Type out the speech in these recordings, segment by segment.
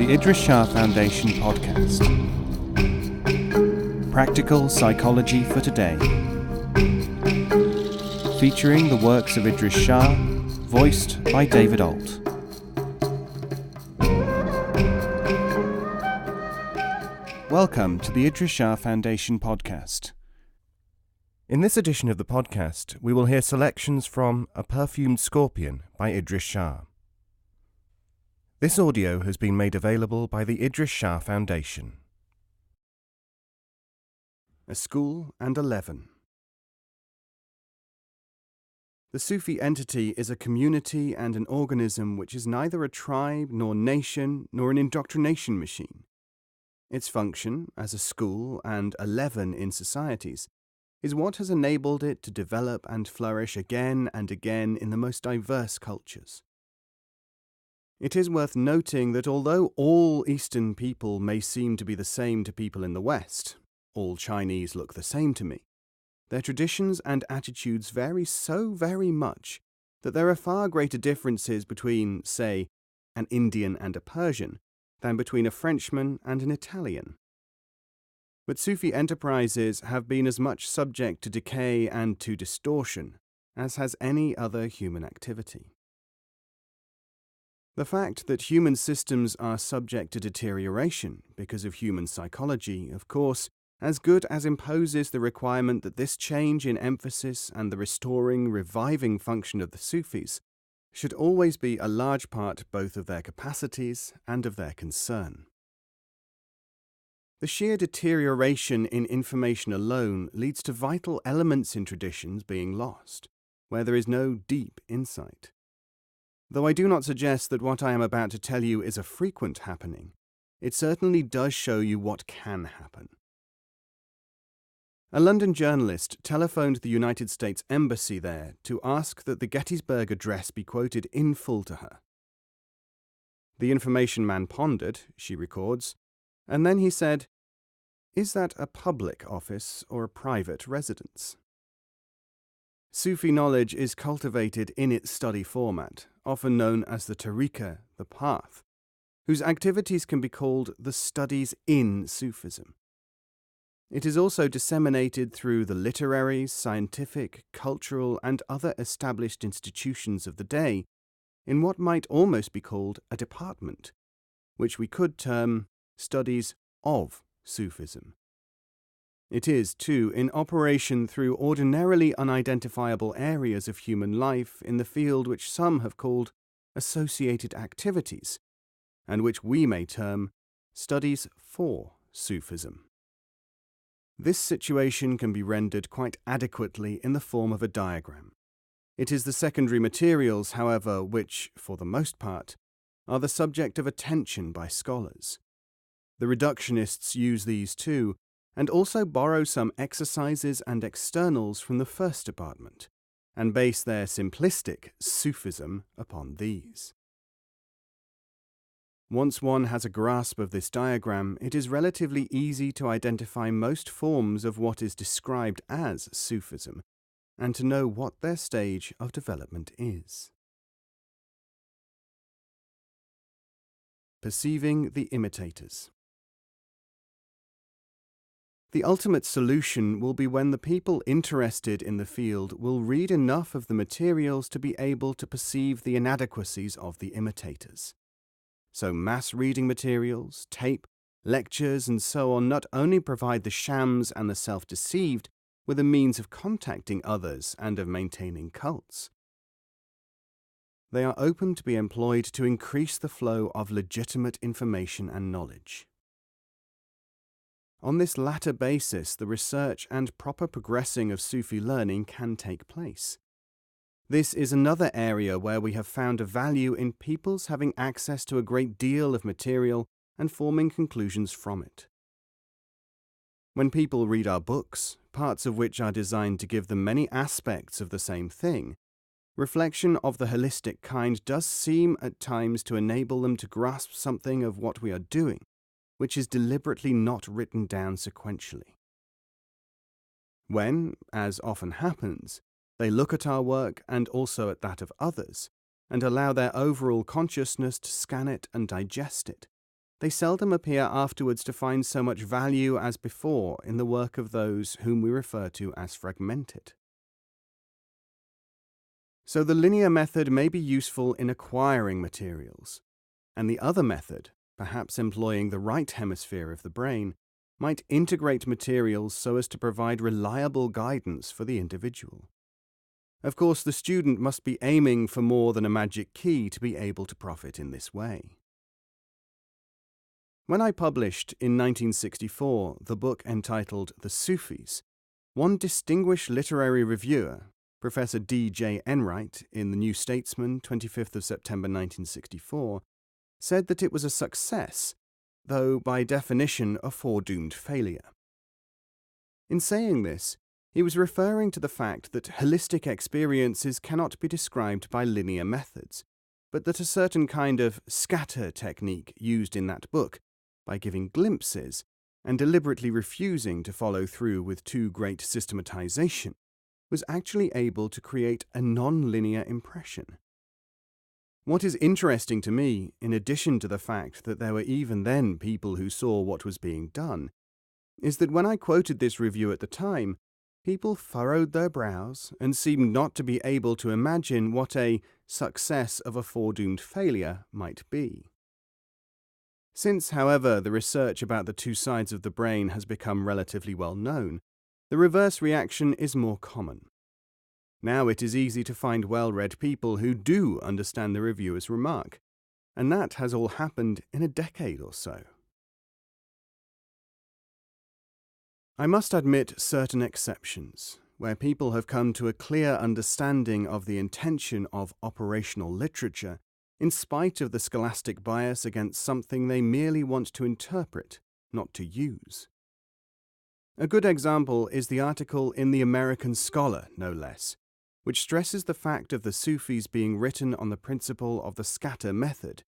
the Idries Shah Foundation podcast. Practical Psychology for Today. Featuring the works of Idries Shah, voiced by David Ault. Welcome to the Idries Shah Foundation podcast. In this edition of the podcast, we will hear selections from A Perfumed Scorpion by Idries Shah. This audio has been made available by the Idries Shah Foundation. A School and 11. The Sufi entity is a community and an organism which is neither a tribe nor nation nor an indoctrination machine. Its function, as a school and a leaven in societies, is what has enabled it to develop and flourish again and again in the most diverse cultures. It is worth noting that although all Eastern people may seem to be the same to people in the West, all Chinese look the same to me, their traditions and attitudes vary so very much that there are far greater differences between, say, an Indian and a Persian than between a Frenchman and an Italian. But Sufi enterprises have been as much subject to decay and to distortion as has any other human activity. The fact that human systems are subject to deterioration because of human psychology, of course, as good as imposes the requirement that this change in emphasis and the restoring, reviving function of the Sufis should always be a large part both of their capacities and of their concern. The sheer deterioration in information alone leads to vital elements in traditions being lost, where there is no deep insight. Though I do not suggest that what I am about to tell you is a frequent happening, it certainly does show you what can happen. A London journalist telephoned the United States Embassy there to ask that the Gettysburg Address be quoted in full to her. The information man pondered, she records, and then he said, "Is that a public office or a private residence?" Sufi knowledge is cultivated in its study format, often known as the tariqa, the path, whose activities can be called the studies in Sufism. It is also disseminated through the literary, scientific, cultural, and other established institutions of the day in what might almost be called a department, which we could term studies of Sufism. It is, too, in operation through ordinarily unidentifiable areas of human life in the field which some have called associated activities, and which we may term studies for Sufism. This situation can be rendered quite adequately in the form of a diagram. It is the secondary materials, however, which, for the most part, are the subject of attention by scholars. The reductionists use these too, and also borrow some exercises and externals from the first department, and base their simplistic Sufism upon these. Once one has a grasp of this diagram, it is relatively easy to identify most forms of what is described as Sufism, and to know what their stage of development is. Perceiving the imitators. The ultimate solution will be when the people interested in the field will read enough of the materials to be able to perceive the inadequacies of the imitators. So mass reading materials, tape, lectures, and so on not only provide the shams and the self-deceived with a means of contacting others and of maintaining cults. They are open to be employed to increase the flow of legitimate information and knowledge. On this latter basis, the research and proper progressing of Sufi learning can take place. This is another area where we have found a value in people's having access to a great deal of material and forming conclusions from it. When people read our books, parts of which are designed to give them many aspects of the same thing, reflection of the holistic kind does seem at times to enable them to grasp something of what we are doing, which is deliberately not written down sequentially. When, as often happens, they look at our work and also at that of others, and allow their overall consciousness to scan it and digest it, they seldom appear afterwards to find so much value as before in the work of those whom we refer to as fragmented. So the linear method may be useful in acquiring materials, and the other method, perhaps employing the right hemisphere of the brain, might integrate materials so as to provide reliable guidance for the individual. Of course, the student must be aiming for more than a magic key to be able to profit in this way. When I published in 1964 the book entitled The Sufis, one distinguished literary reviewer, Professor D.J. Enright, in The New Statesman, 25th of September 1964, said that it was a success, though by definition a foredoomed failure. In saying this, he was referring to the fact that holistic experiences cannot be described by linear methods, but that a certain kind of scatter technique used in that book, by giving glimpses and deliberately refusing to follow through with too great systematization, was actually able to create a non-linear impression. What is interesting to me, in addition to the fact that there were even then people who saw what was being done, is that when I quoted this review at the time, people furrowed their brows and seemed not to be able to imagine what a success of a foredoomed failure might be. Since, however, the research about the two sides of the brain has become relatively well known, the reverse reaction is more common. Now it is easy to find well-read people who do understand the reviewer's remark, and that has all happened in a decade or so. I must admit certain exceptions, where people have come to a clear understanding of the intention of operational literature, in spite of the scholastic bias against something they merely want to interpret, not to use. A good example is the article in The American Scholar, no less, which stresses the fact of the Sufis being written on the principle of the scatter method,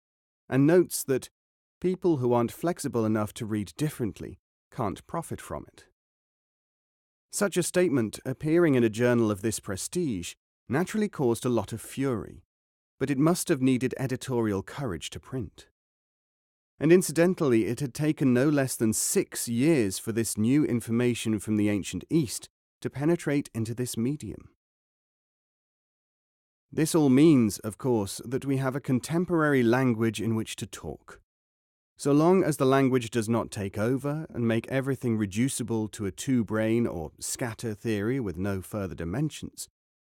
and notes that people who aren't flexible enough to read differently can't profit from it. Such a statement, appearing in a journal of this prestige, naturally caused a lot of fury, but it must have needed editorial courage to print. And incidentally, it had taken no less than 6 years for this new information from the ancient East to penetrate into this medium. This all means, of course, that we have a contemporary language in which to talk. So long as the language does not take over and make everything reducible to a two-brain or scatter theory with no further dimensions,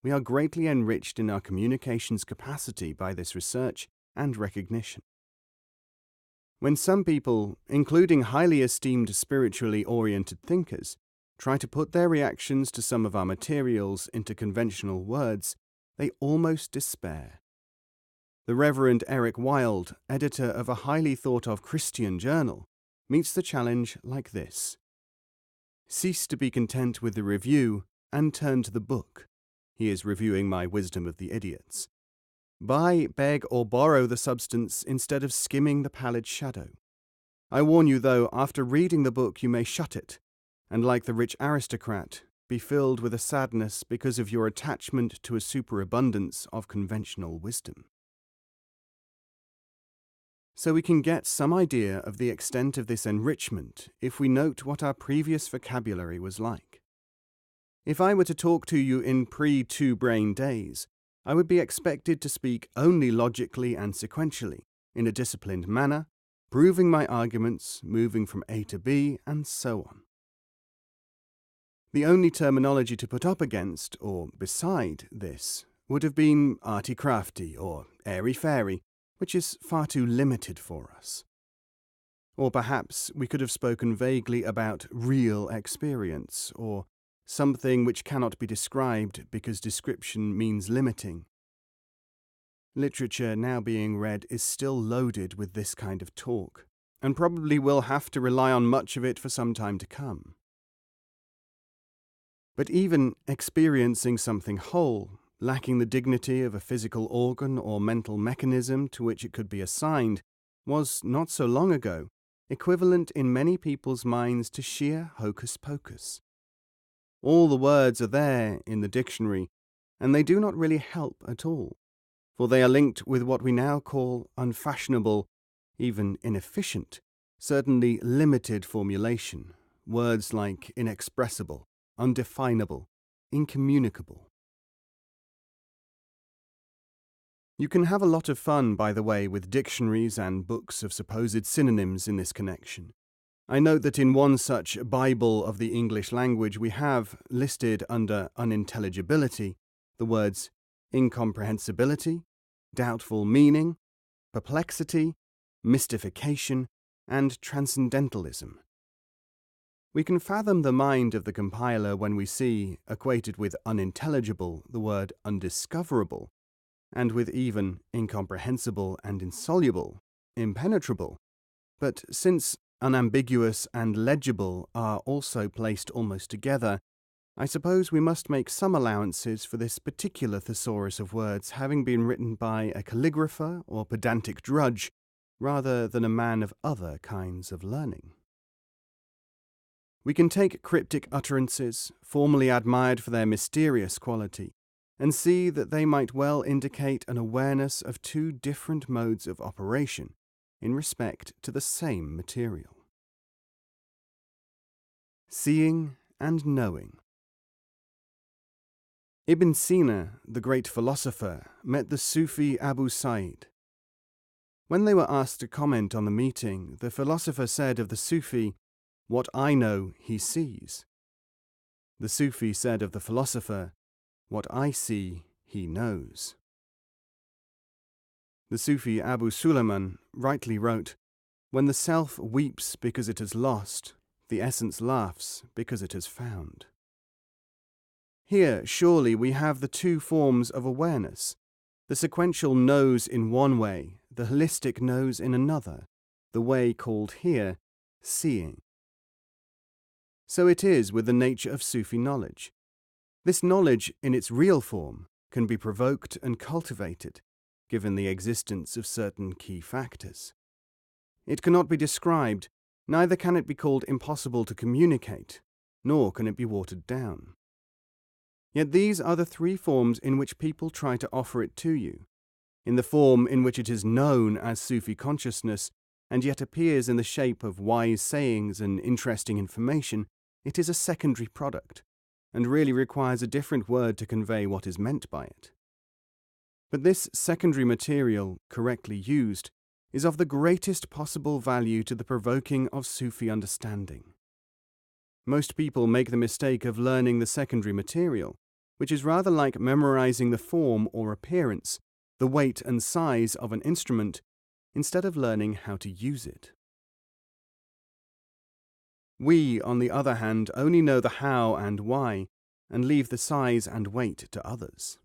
we are greatly enriched in our communications capacity by this research and recognition. When some people, including highly esteemed spiritually oriented thinkers, try to put their reactions to some of our materials into conventional words, they almost despair. The Reverend Eric Wilde, editor of a highly thought-of Christian journal, meets the challenge like this. Cease to be content with the review and turn to the book. He is reviewing my Wisdom of the Idiots. Buy, beg, or borrow the substance instead of skimming the pallid shadow. I warn you, though, after reading the book you may shut it, and like the rich aristocrat, be filled with a sadness because of your attachment to a superabundance of conventional wisdom. So we can get some idea of the extent of this enrichment if we note what our previous vocabulary was like. If I were to talk to you in pre-two-brain days, I would be expected to speak only logically and sequentially, in a disciplined manner, proving my arguments, moving from A to B, and so on. The only terminology to put up against, or beside, this would have been arty-crafty or airy-fairy, which is far too limited for us. Or perhaps we could have spoken vaguely about real experience, or something which cannot be described because description means limiting. Literature now being read is still loaded with this kind of talk, and probably will have to rely on much of it for some time to come. But even experiencing something whole, lacking the dignity of a physical organ or mental mechanism to which it could be assigned, was, not so long ago, equivalent in many people's minds to sheer hocus-pocus. All the words are there in the dictionary, and they do not really help at all, for they are linked with what we now call unfashionable, even inefficient, certainly limited formulation, words like inexpressible, undefinable, incommunicable. You can have a lot of fun, by the way, with dictionaries and books of supposed synonyms in this connection. I note that in one such Bible of the English language we have listed under unintelligibility the words incomprehensibility, doubtful meaning, perplexity, mystification, and transcendentalism. We can fathom the mind of the compiler when we see, equated with unintelligible, the word undiscoverable, and with even incomprehensible and insoluble, impenetrable. But since unambiguous and legible are also placed almost together, I suppose we must make some allowances for this particular thesaurus of words having been written by a calligrapher or pedantic drudge rather than a man of other kinds of learning. We can take cryptic utterances, formerly admired for their mysterious quality, and see that they might well indicate an awareness of two different modes of operation in respect to the same material. Seeing and knowing. Ibn Sina, the great philosopher, met the Sufi Abu Sa'id. When they were asked to comment on the meeting, the philosopher said of the Sufi, "What I know, he sees." The Sufi said of the philosopher, "What I see, he knows." The Sufi Abu Suleiman rightly wrote, "When the self weeps because it has lost, the essence laughs because it has found." Here, surely, we have the two forms of awareness. The sequential knows in one way, the holistic knows in another, the way called here seeing. So it is with the nature of Sufi knowledge. This knowledge, in its real form, can be provoked and cultivated, given the existence of certain key factors. It cannot be described, neither can it be called impossible to communicate, nor can it be watered down. Yet these are the three forms in which people try to offer it to you. In the form in which it is known as Sufi consciousness, and yet appears in the shape of wise sayings and interesting information, it is a secondary product, and really requires a different word to convey what is meant by it. But this secondary material, correctly used, is of the greatest possible value to the provoking of Sufi understanding. Most people make the mistake of learning the secondary material, which is rather like memorizing the form or appearance, the weight and size of an instrument, instead of learning how to use it. We, on the other hand, only know the how and why, and leave the size and weight to others.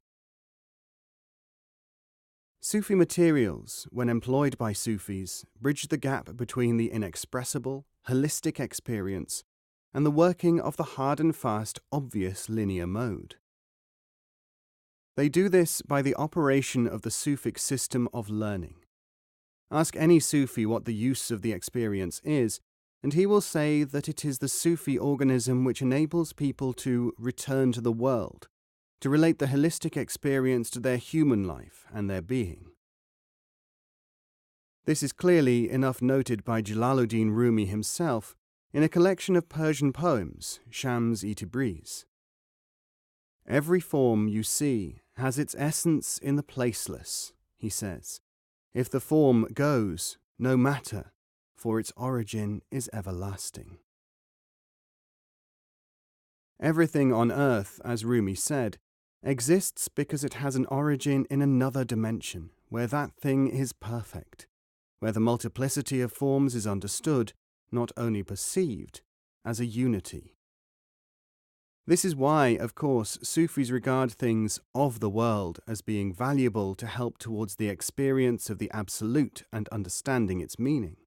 Sufi materials, when employed by Sufis, bridge the gap between the inexpressible, holistic experience and the working of the hard and fast, obvious linear mode. They do this by the operation of the Sufic system of learning. Ask any Sufi what the use of the experience is, and he will say that it is the Sufi organism which enables people to return to the world, to relate the holistic experience to their human life and their being. This is clearly enough noted by Jalaluddin Rumi himself in a collection of Persian poems, Shams-i-Tabriz. "Every form you see has its essence in the placeless," he says. "If the form goes, no matter, for its origin is everlasting." Everything on earth, as Rumi said, exists because it has an origin in another dimension, where that thing is perfect, where the multiplicity of forms is understood, not only perceived, as a unity. This is why, of course, Sufis regard things of the world as being valuable to help towards the experience of the Absolute and understanding its meaning.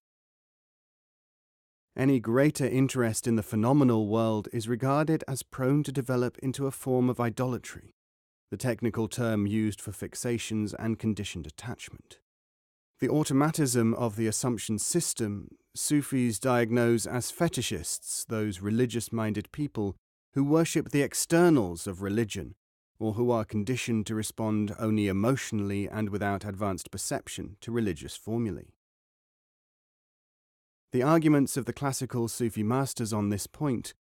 Any greater interest in the phenomenal world is regarded as prone to develop into a form of idolatry, the technical term used for fixations and conditioned attachment. The automatism of the assumption system, Sufis diagnose as fetishists those religious-minded people who worship the externals of religion, or who are conditioned to respond only emotionally and without advanced perception to religious formulae. The arguments of the classical Sufi masters on this point,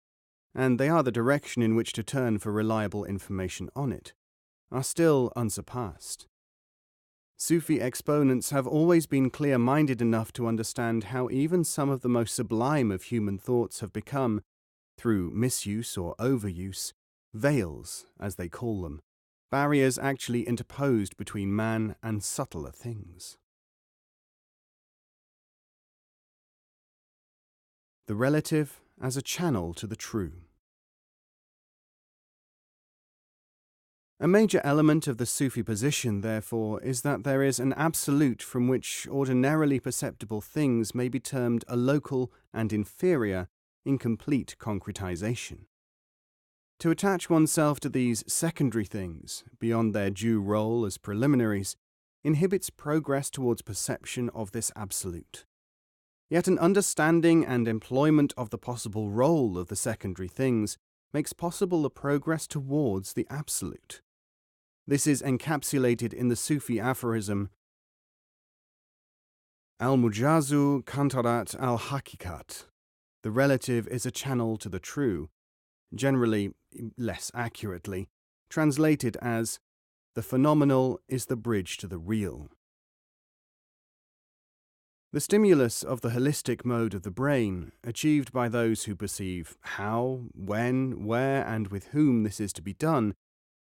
and they are the direction in which to turn for reliable information on it, are still unsurpassed. Sufi exponents have always been clear-minded enough to understand how even some of the most sublime of human thoughts have become, through misuse or overuse, veils, as they call them, barriers actually interposed between man and subtler things. The relative as a channel to the true. A major element of the Sufi position, therefore, is that there is an absolute from which ordinarily perceptible things may be termed a local and inferior, incomplete concretization. To attach oneself to these secondary things, beyond their due role as preliminaries, inhibits progress towards perception of this absolute. Yet an understanding and employment of the possible role of the secondary things makes possible the progress towards the absolute. This is encapsulated in the Sufi aphorism, Al-Mujazu Kantarat al-Hakikat. The relative is a channel to the true, generally, less accurately, translated as, the phenomenal is the bridge to the real. The stimulus of the holistic mode of the brain, achieved by those who perceive how, when, where, and with whom this is to be done,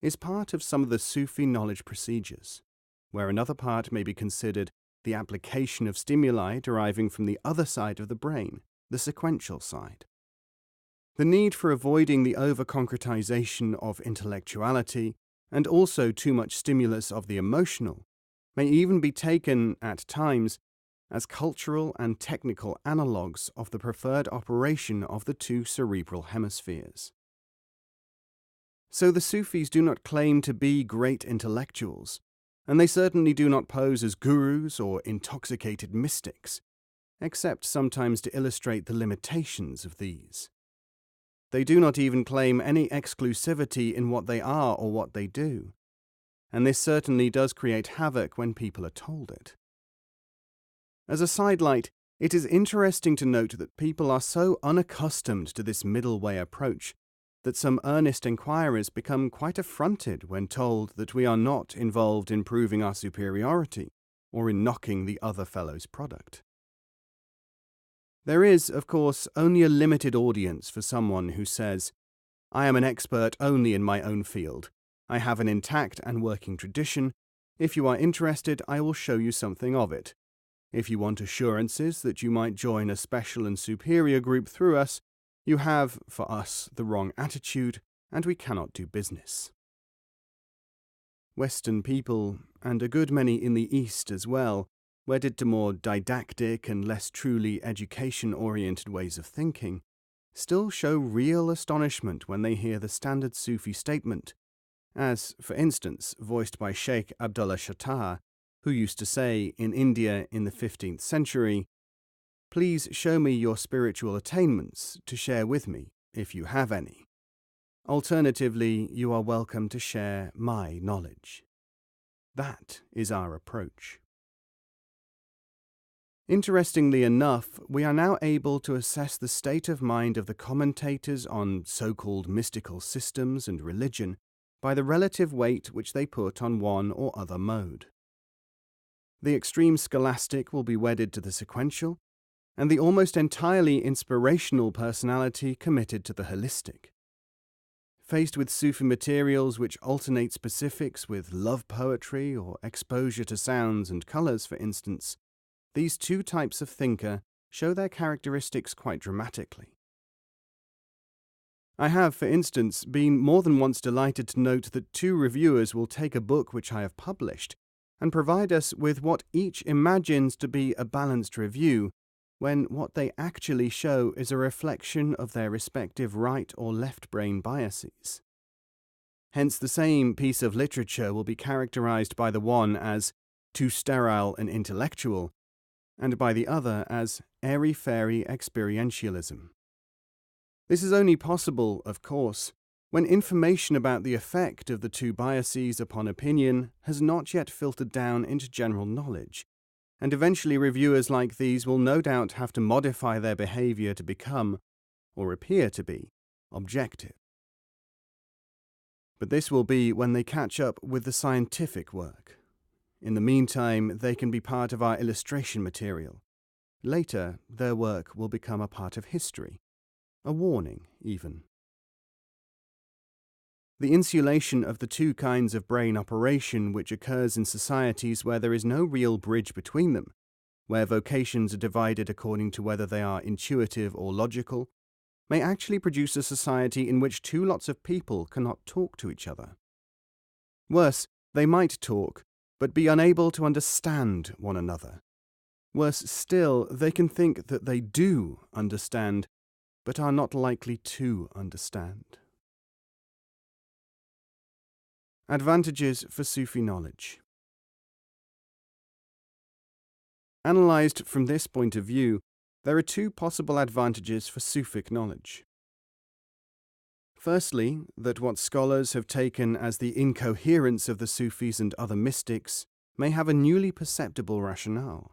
is part of some of the Sufi knowledge procedures, where another part may be considered the application of stimuli deriving from the other side of the brain, the sequential side. The need for avoiding the over-concretization of intellectuality and also too much stimulus of the emotional may even be taken, at times, as cultural and technical analogues of the preferred operation of the two cerebral hemispheres. So the Sufis do not claim to be great intellectuals, and they certainly do not pose as gurus or intoxicated mystics, except sometimes to illustrate the limitations of these. They do not even claim any exclusivity in what they are or what they do, and this certainly does create havoc when people are told it. As a sidelight, it is interesting to note that people are so unaccustomed to this middle way approach that some earnest inquirers become quite affronted when told that we are not involved in proving our superiority or in knocking the other fellow's product. There is, of course, only a limited audience for someone who says, I am an expert only in my own field. I have an intact and working tradition. If you are interested, I will show you something of it. If you want assurances that you might join a special and superior group through us, you have, for us, the wrong attitude, and we cannot do business. Western people, and a good many in the East as well, wedded to more didactic and less truly education-oriented ways of thinking, still show real astonishment when they hear the standard Sufi statement, as, for instance, voiced by Sheikh Abdullah Shatar, who used to say in India in the 15th century, Please show me your spiritual attainments to share with me, if you have any. Alternatively, you are welcome to share my knowledge. That is our approach. Interestingly enough, we are now able to assess the state of mind of the commentators on so-called mystical systems and religion by the relative weight which they put on one or other mode. The extreme scholastic will be wedded to the sequential, and the almost entirely inspirational personality committed to the holistic. Faced with Sufi materials which alternate specifics with love poetry or exposure to sounds and colours, for instance, these two types of thinker show their characteristics quite dramatically. I have, for instance, been more than once delighted to note that two reviewers will take a book which I have published and provide us with what each imagines to be a balanced review, when what they actually show is a reflection of their respective right or left brain biases. Hence the same piece of literature will be characterized by the one as too sterile and intellectual, and by the other as airy-fairy experientialism. This is only possible, of course, when information about the effect of the two biases upon opinion has not yet filtered down into general knowledge, and eventually reviewers like these will no doubt have to modify their behavior to become, or appear to be, objective. But this will be when they catch up with the scientific work. In the meantime, they can be part of our illustration material. Later, their work will become a part of history, a warning even. The insulation of the two kinds of brain operation which occurs in societies where there is no real bridge between them, where vocations are divided according to whether they are intuitive or logical, may actually produce a society in which two lots of people cannot talk to each other. Worse, they might talk, but be unable to understand one another. Worse still, they can think that they do understand, but are not likely to understand. Advantages for Sufi knowledge. Analysed from this point of view, there are two possible advantages for Sufic knowledge. Firstly, that what scholars have taken as the incoherence of the Sufis and other mystics may have a newly perceptible rationale.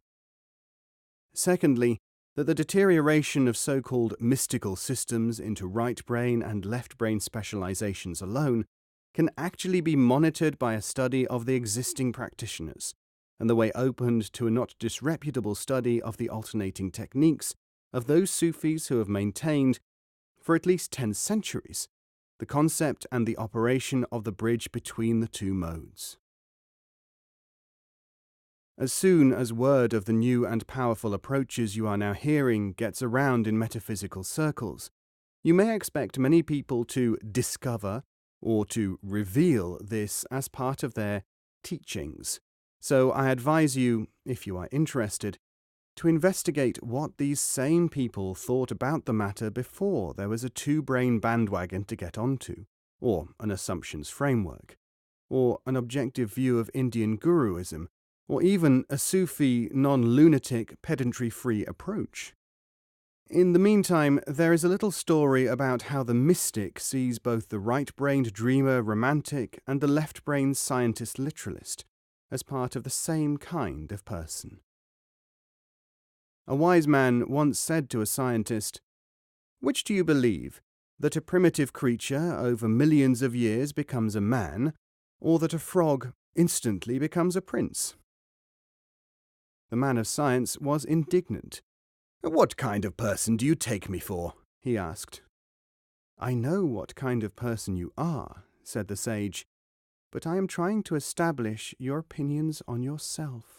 Secondly, that the deterioration of so-called mystical systems into right brain and left brain specializations alone can actually be monitored by a study of the existing practitioners, and the way opened to a not disreputable study of the alternating techniques of those Sufis who have maintained, for at least 10 centuries, the concept and the operation of the bridge between the two modes. As soon as word of the new and powerful approaches you are now hearing gets around in metaphysical circles, you may expect many people to discover or to reveal this as part of their teachings. So I advise you, if you are interested, to investigate what these same people thought about the matter before there was a two-brain bandwagon to get onto, or an assumptions framework, or an objective view of Indian guruism, or even a Sufi, non-lunatic, pedantry-free approach. In the meantime, there is a little story about how the mystic sees both the right-brained dreamer romantic and the left-brained scientist literalist as part of the same kind of person. A wise man once said to a scientist, "Which do you believe, that a primitive creature over millions of years becomes a man, or that a frog instantly becomes a prince?" The man of science was indignant. "What kind of person do you take me for?" he asked. "I know what kind of person you are," said the sage, "but I am trying to establish your opinions on yourself."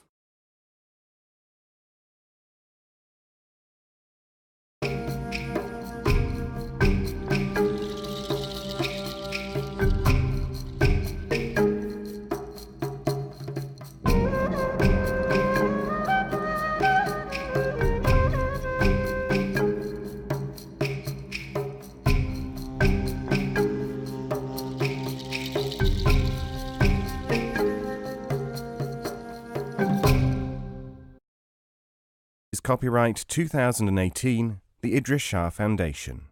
Copyright 2018, the Idries Shah Foundation.